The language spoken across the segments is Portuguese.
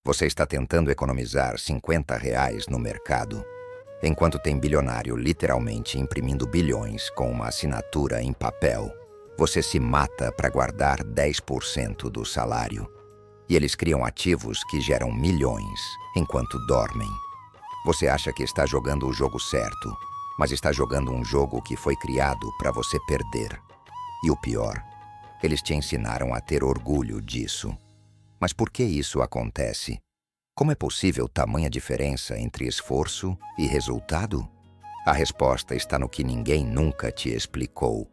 Você está tentando economizar R$ 50 no mercado, enquanto tem bilionário literalmente imprimindo bilhões com uma assinatura em papel. Você se mata para guardar 10% do salário. E eles criam ativos que geram milhões enquanto dormem. Você acha que está jogando o jogo certo, mas está jogando um jogo que foi criado para você perder. E o pior, eles te ensinaram a ter orgulho disso. Mas por que isso acontece? Como é possível tamanha diferença entre esforço e resultado? A resposta está no que ninguém nunca te explicou.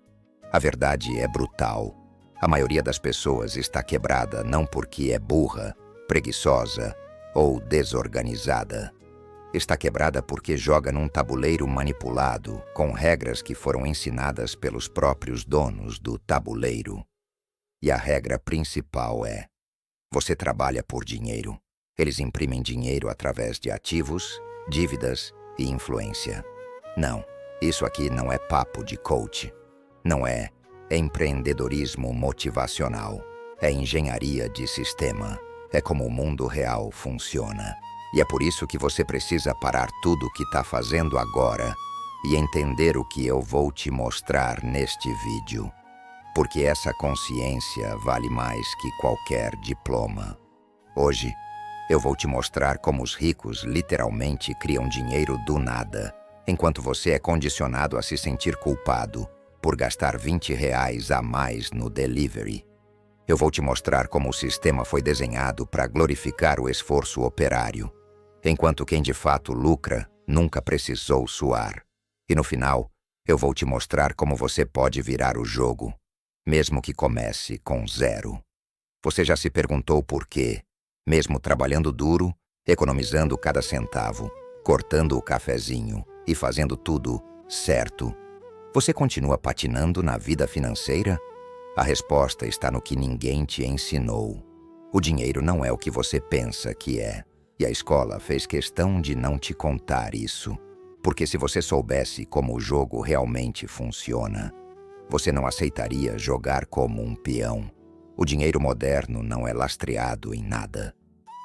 A verdade é brutal. A maioria das pessoas está quebrada não porque é burra, preguiçosa ou desorganizada. Está quebrada porque joga num tabuleiro manipulado, com regras que foram ensinadas pelos próprios donos do tabuleiro. E a regra principal é: você trabalha por dinheiro. Eles imprimem dinheiro através de ativos, dívidas e influência. Não, isso aqui não é papo de coach. Não é empreendedorismo motivacional. É engenharia de sistema. É como o mundo real funciona. E é por isso que você precisa parar tudo o que está fazendo agora e entender o que eu vou te mostrar neste vídeo. Porque essa consciência vale mais que qualquer diploma. Hoje, eu vou te mostrar como os ricos literalmente criam dinheiro do nada, enquanto você é condicionado a se sentir culpado por gastar R$ 20 a mais no delivery. Eu vou te mostrar como o sistema foi desenhado para glorificar o esforço operário, enquanto quem de fato lucra nunca precisou suar. E no final, eu vou te mostrar como você pode virar o jogo, mesmo que comece com zero. Você já se perguntou por quê, mesmo trabalhando duro, economizando cada centavo, cortando o cafezinho e fazendo tudo certo, você continua patinando na vida financeira? A resposta está no que ninguém te ensinou. O dinheiro não é o que você pensa que é. E a escola fez questão de não te contar isso. Porque se você soubesse como o jogo realmente funciona, você não aceitaria jogar como um peão. O dinheiro moderno não é lastreado em nada.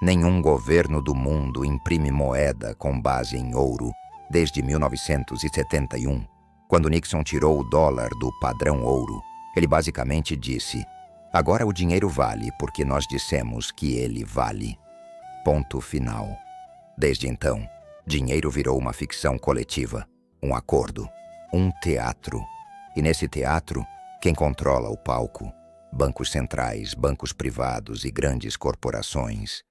Nenhum governo do mundo imprime moeda com base em ouro desde 1971. Quando Nixon tirou o dólar do padrão ouro, ele basicamente disse: agora o dinheiro vale porque nós dissemos que ele vale. Ponto final. Desde então, dinheiro virou uma ficção coletiva, um acordo, um teatro. E nesse teatro, quem controla o palco? Bancos centrais, bancos privados e grandes corporações.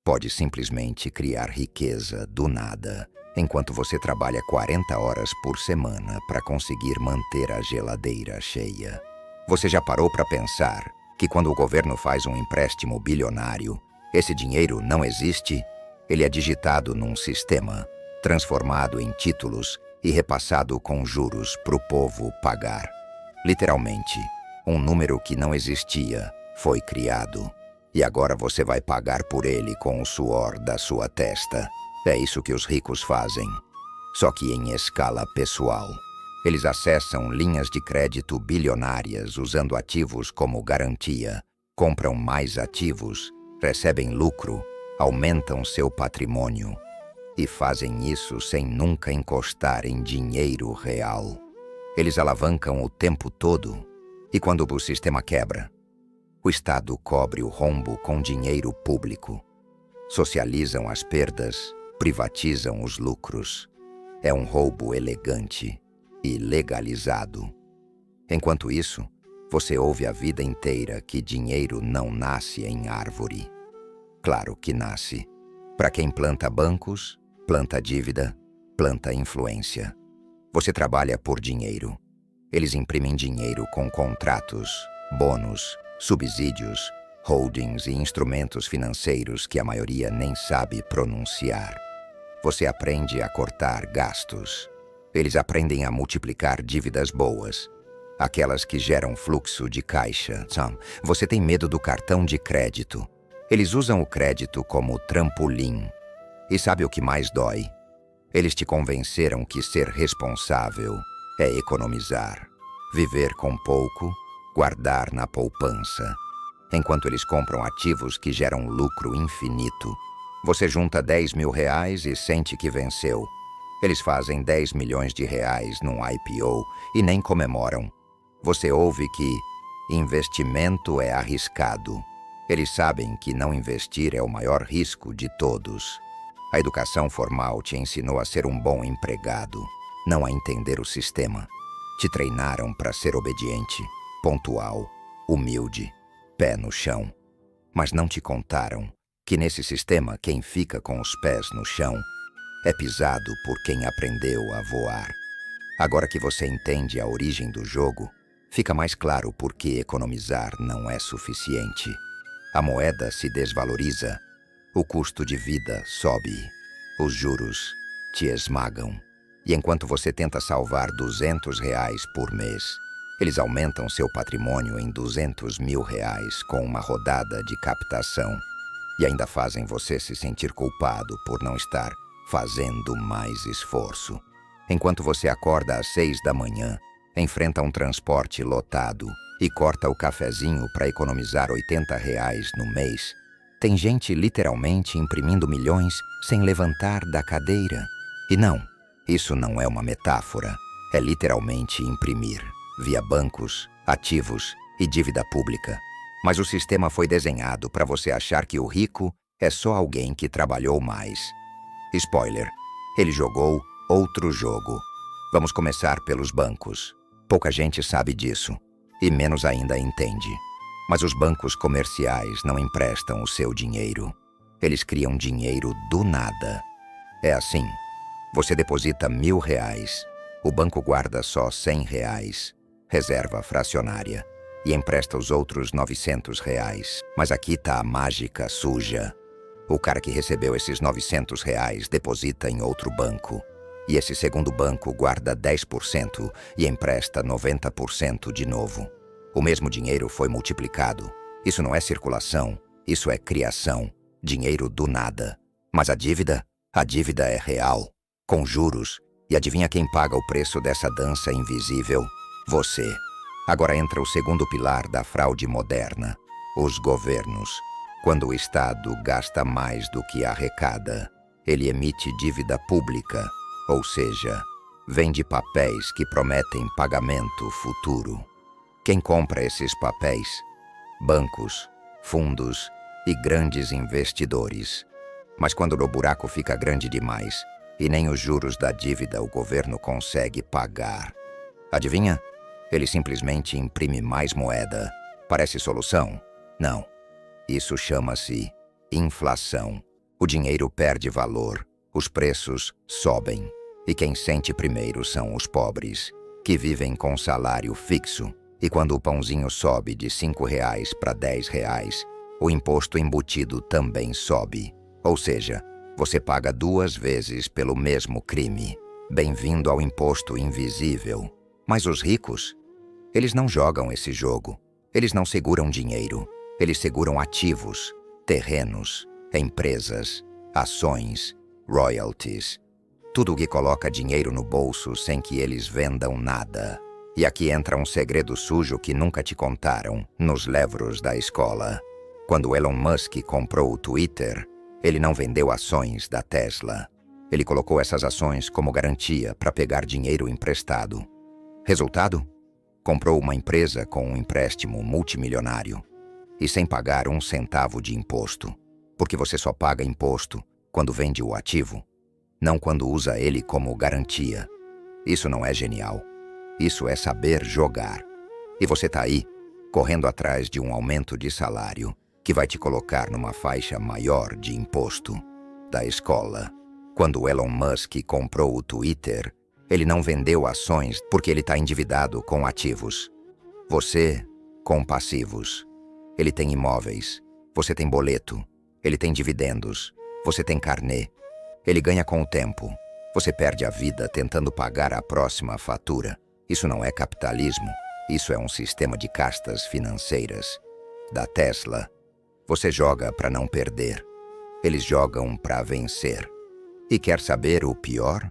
Pode simplesmente criar riqueza do nada, enquanto você trabalha 40 horas por semana para conseguir manter a geladeira cheia. Você já parou para pensar que quando o governo faz um empréstimo bilionário, esse dinheiro não existe? Ele é digitado num sistema, transformado em títulos e repassado com juros para o povo pagar. Literalmente, um número que não existia foi criado. E agora você vai pagar por ele com o suor da sua testa. É isso que os ricos fazem, só que em escala pessoal. Eles acessam linhas de crédito bilionárias usando ativos como garantia, compram mais ativos, recebem lucro, aumentam seu patrimônio e fazem isso sem nunca encostar em dinheiro real. Eles alavancam o tempo todo e quando o sistema quebra, o Estado cobre o rombo com dinheiro público. Socializam as perdas, privatizam os lucros. É um roubo elegante e legalizado. Enquanto isso, você ouve a vida inteira que dinheiro não nasce em árvore. Claro que nasce. Para quem planta bancos, planta dívida, planta influência. Você trabalha por dinheiro. Eles imprimem dinheiro com contratos, bônus, subsídios, holdings e instrumentos financeiros que a maioria nem sabe pronunciar. Você aprende a cortar gastos. Eles aprendem a multiplicar dívidas boas, aquelas que geram fluxo de caixa. Você tem medo do cartão de crédito. Eles usam o crédito como trampolim. E sabe o que mais dói? Eles te convenceram que ser responsável é economizar, viver com pouco, guardar na poupança, enquanto eles compram ativos que geram lucro infinito Você junta 10 mil reais e sente que venceu. Eles fazem 10 milhões de reais num IPO e nem comemoram. Você ouve que investimento é arriscado. Eles sabem que não investir é o maior risco de todos. A educação formal te ensinou a ser um bom empregado, não a entender o sistema. Te treinaram para ser obediente, pontual, humilde, pé no chão. Mas não te contaram que nesse sistema quem fica com os pés no chão é pisado por quem aprendeu a voar. Agora que você entende a origem do jogo, fica mais claro por que economizar não é suficiente. A moeda se desvaloriza, o custo de vida sobe, os juros te esmagam. E enquanto você tenta salvar 200 reais por mês, eles aumentam seu patrimônio em 200 mil reais com uma rodada de captação. E ainda fazem você se sentir culpado por não estar fazendo mais esforço. Enquanto você acorda às 6 da manhã, enfrenta um transporte lotado e corta o cafezinho para economizar 80 reais no mês, tem gente literalmente imprimindo milhões sem levantar da cadeira. E não, isso não é uma metáfora, é literalmente imprimir, via bancos, ativos e dívida pública. Mas o sistema foi desenhado para você achar que o rico é só alguém que trabalhou mais. Spoiler, ele jogou outro jogo. Vamos começar pelos bancos. Pouca gente sabe disso, e menos ainda entende. Mas os bancos comerciais não emprestam o seu dinheiro. Eles criam dinheiro do nada. É assim, você deposita 1.000 reais, o banco guarda só 100 reais, reserva fracionária, e empresta os outros 900 reais. Mas aqui tá a mágica suja. O cara que recebeu esses 900 reais deposita em outro banco. E esse segundo banco guarda 10% e empresta 90% de novo. O mesmo dinheiro foi multiplicado. Isso não é circulação, isso é criação. Dinheiro do nada. Mas a dívida? A dívida é real, com juros. E adivinha quem paga o preço dessa dança invisível? Você. Agora entra o segundo pilar da fraude moderna: os governos. Quando o Estado gasta mais do que arrecada, ele emite dívida pública, ou seja, vende papéis que prometem pagamento futuro. Quem compra esses papéis? Bancos, fundos e grandes investidores. Mas quando o buraco fica grande demais e nem os juros da dívida o governo consegue pagar, adivinha? Ele simplesmente imprime mais moeda. Parece solução? Não. Isso chama-se inflação. O dinheiro perde valor, os preços sobem. E quem sente primeiro são os pobres, que vivem com salário fixo. E quando o pãozinho sobe de 5 reais para 10 reais, o imposto embutido também sobe. Ou seja, você paga 2 vezes pelo mesmo crime. Bem-vindo ao imposto invisível. Mas os ricos? Eles não jogam esse jogo. Eles não seguram dinheiro. Eles seguram ativos, terrenos, empresas, ações, royalties. Tudo que coloca dinheiro no bolso sem que eles vendam nada. E aqui entra um segredo sujo que nunca te contaram nos livros da escola. Quando Elon Musk comprou o Twitter, ele não vendeu ações da Tesla. Ele colocou essas ações como garantia para pegar dinheiro emprestado. Resultado? Comprou uma empresa com um empréstimo multimilionário e sem pagar 1 centavo de imposto, porque você só paga imposto quando vende o ativo, não quando usa ele como garantia. Isso não é genial. Isso é saber jogar. E você tá aí, correndo atrás de um aumento de salário que vai te colocar numa faixa maior de imposto da escola. Quando Elon Musk comprou o Twitter, ele não vendeu ações porque ele está endividado com ativos. Você, com passivos. Ele tem imóveis. Você tem boleto. Ele tem dividendos. Você tem carnê. Ele ganha com o tempo. Você perde a vida tentando pagar a próxima fatura. Isso não é capitalismo. Isso é um sistema de castas financeiras. Da Tesla, você joga para não perder. Eles jogam para vencer. E quer saber o pior?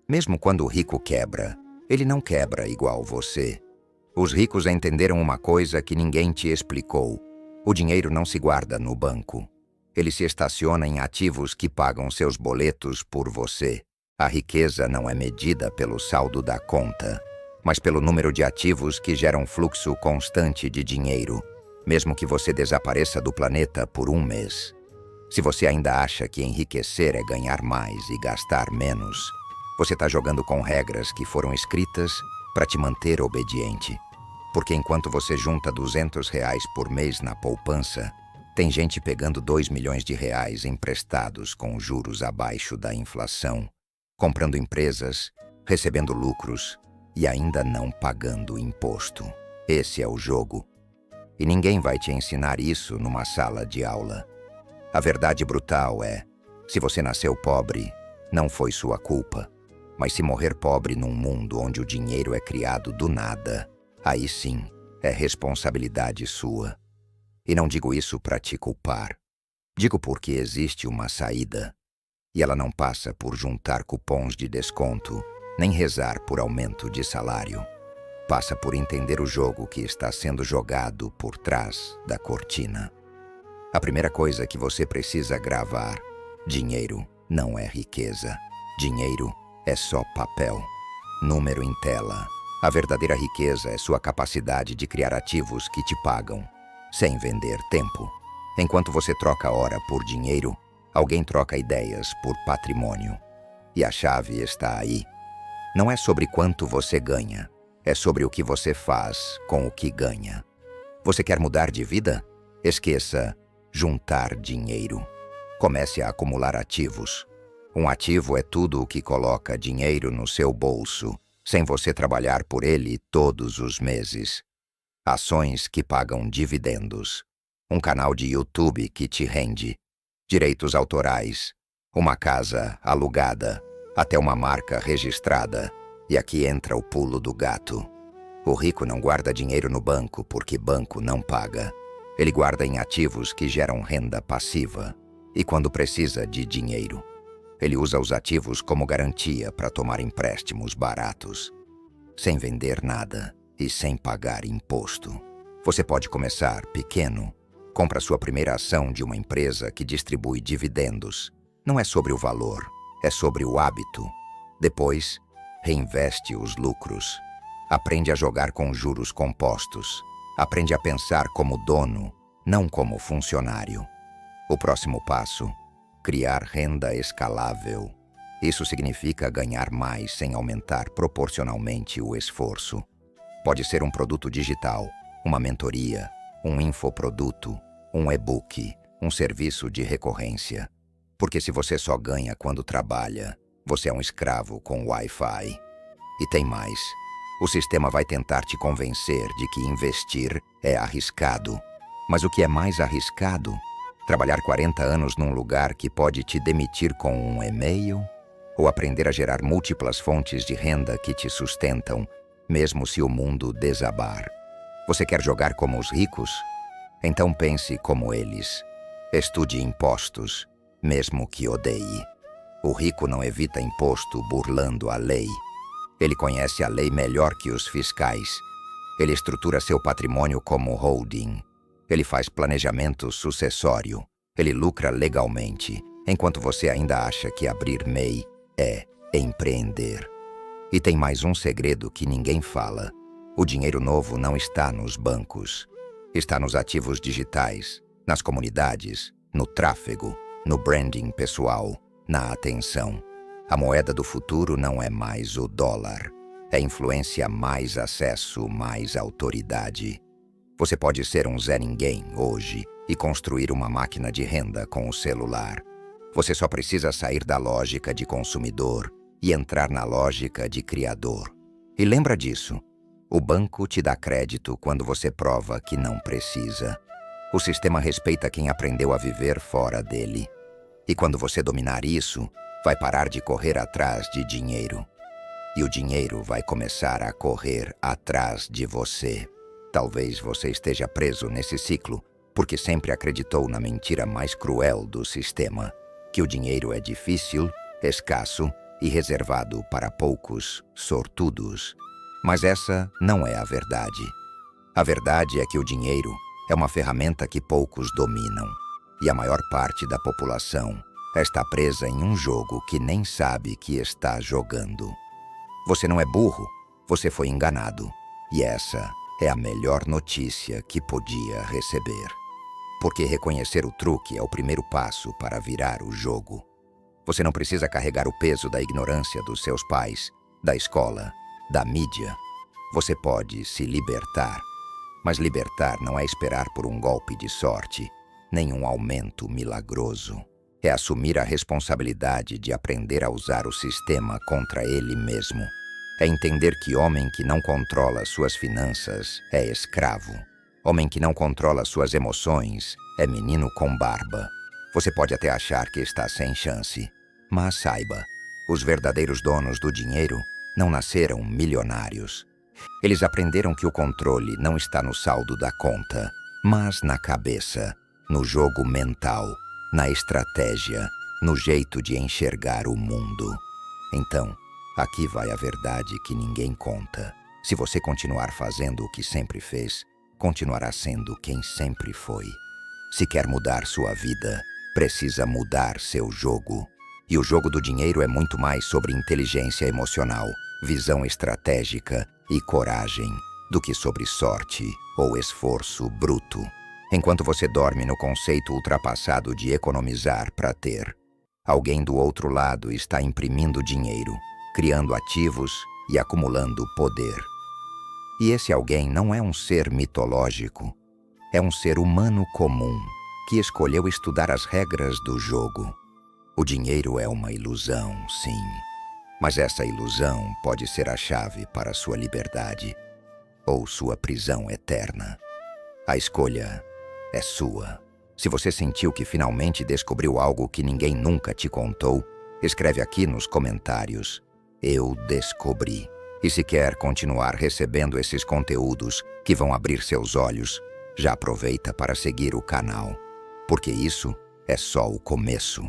Mesmo quando o rico quebra, ele não quebra igual você. Os ricos entenderam uma coisa que ninguém te explicou. O dinheiro não se guarda no banco. Ele se estaciona em ativos que pagam seus boletos por você. A riqueza não é medida pelo saldo da conta, mas pelo número de ativos que geram fluxo constante de dinheiro, mesmo que você desapareça do planeta por um mês. Se você ainda acha que enriquecer é ganhar mais e gastar menos, você está jogando com regras que foram escritas para te manter obediente. Porque enquanto você junta R$ 200 por mês na poupança, tem gente pegando R$ 2 milhões emprestados com juros abaixo da inflação, comprando empresas, recebendo lucros e ainda não pagando imposto. Esse é o jogo. E ninguém vai te ensinar isso numa sala de aula. A verdade brutal é, se você nasceu pobre, não foi sua culpa. Mas se morrer pobre num mundo onde o dinheiro é criado do nada, aí sim, é responsabilidade sua. E não digo isso para te culpar. Digo porque existe uma saída. E ela não passa por juntar cupons de desconto, nem rezar por aumento de salário. Passa por entender o jogo que está sendo jogado por trás da cortina. A primeira coisa que você precisa gravar: dinheiro não é riqueza. Dinheiro é só papel. Número em tela. A verdadeira riqueza é sua capacidade de criar ativos que te pagam, sem vender tempo. Enquanto você troca hora por dinheiro, alguém troca ideias por patrimônio. E a chave está aí. Não é sobre quanto você ganha, é sobre o que você faz com o que ganha. Você quer mudar de vida? Esqueça juntar dinheiro. Comece a acumular ativos. Um ativo é tudo o que coloca dinheiro no seu bolso, sem você trabalhar por ele todos os meses. Ações que pagam dividendos. Um canal de YouTube que te rende. Direitos autorais. Uma casa alugada. Até uma marca registrada. E aqui entra o pulo do gato. O rico não guarda dinheiro no banco porque banco não paga. Ele guarda em ativos que geram renda passiva. E quando precisa de dinheiro, ele usa os ativos como garantia para tomar empréstimos baratos, sem vender nada e sem pagar imposto. Você pode começar pequeno. Compra sua primeira ação de uma empresa que distribui dividendos. Não é sobre o valor, é sobre o hábito. Depois, reinveste os lucros. Aprende a jogar com juros compostos. Aprende a pensar como dono, não como funcionário. O próximo passo: criar renda escalável. Isso significa ganhar mais sem aumentar proporcionalmente o esforço. Pode ser um produto digital, uma mentoria, um infoproduto, um e-book, um serviço de recorrência. Porque se você só ganha quando trabalha, você é um escravo com Wi-Fi. E tem mais. O sistema vai tentar te convencer de que investir é arriscado. Mas o que é mais arriscado? Trabalhar 40 anos num lugar que pode te demitir com um e-mail? Ou aprender a gerar múltiplas fontes de renda que te sustentam, mesmo se o mundo desabar? Você quer jogar como os ricos? Então pense como eles. Estude impostos, mesmo que odeie. O rico não evita imposto burlando a lei. Ele conhece a lei melhor que os fiscais. Ele estrutura seu patrimônio como holding. Ele faz planejamento sucessório. Ele lucra legalmente, enquanto você ainda acha que abrir MEI é empreender. E tem mais um segredo que ninguém fala. O dinheiro novo não está nos bancos. Está nos ativos digitais, nas comunidades, no tráfego, no branding pessoal, na atenção. A moeda do futuro não é mais o dólar. É influência, mais acesso, mais autoridade. Você pode ser um Zé Ninguém hoje e construir uma máquina de renda com o celular. Você só precisa sair da lógica de consumidor e entrar na lógica de criador. E lembra disso, o banco te dá crédito quando você prova que não precisa. O sistema respeita quem aprendeu a viver fora dele. E quando você dominar isso, vai parar de correr atrás de dinheiro. E o dinheiro vai começar a correr atrás de você. Talvez você esteja preso nesse ciclo porque sempre acreditou na mentira mais cruel do sistema, que o dinheiro é difícil, escasso e reservado para poucos sortudos. Mas essa não é a verdade. A verdade é que o dinheiro é uma ferramenta que poucos dominam. e a maior parte da população está presa em um jogo que nem sabe que está jogando. Você não é burro, você foi enganado. E essa é a melhor notícia que podia receber. Porque reconhecer o truque é o primeiro passo para virar o jogo. Você não precisa carregar o peso da ignorância dos seus pais, da escola, da mídia. Você pode se libertar. Mas libertar não é esperar por um golpe de sorte, nem um aumento milagroso. É assumir a responsabilidade de aprender a usar o sistema contra ele mesmo. É entender que homem que não controla suas finanças é escravo. Homem que não controla suas emoções é menino com barba. Você pode até achar que está sem chance, mas saiba, os verdadeiros donos do dinheiro não nasceram milionários. Eles aprenderam que o controle não está no saldo da conta, mas na cabeça, no jogo mental, na estratégia, no jeito de enxergar o mundo. Então, aqui vai a verdade que ninguém conta. Se você continuar fazendo o que sempre fez, continuará sendo quem sempre foi. Se quer mudar sua vida, precisa mudar seu jogo. E o jogo do dinheiro é muito mais sobre inteligência emocional, visão estratégica e coragem do que sobre sorte ou esforço bruto. Enquanto você dorme no conceito ultrapassado de economizar para ter, alguém do outro lado está imprimindo dinheiro, criando ativos e acumulando poder. E esse alguém não é um ser mitológico, é um ser humano comum que escolheu estudar as regras do jogo. O dinheiro é uma ilusão, sim, mas essa ilusão pode ser a chave para sua liberdade ou sua prisão eterna. A escolha é sua. Se você sentiu que finalmente descobriu algo que ninguém nunca te contou, escreve aqui nos comentários: eu descobri. E se quer continuar recebendo esses conteúdos que vão abrir seus olhos, já aproveita para seguir o canal, porque isso é só o começo.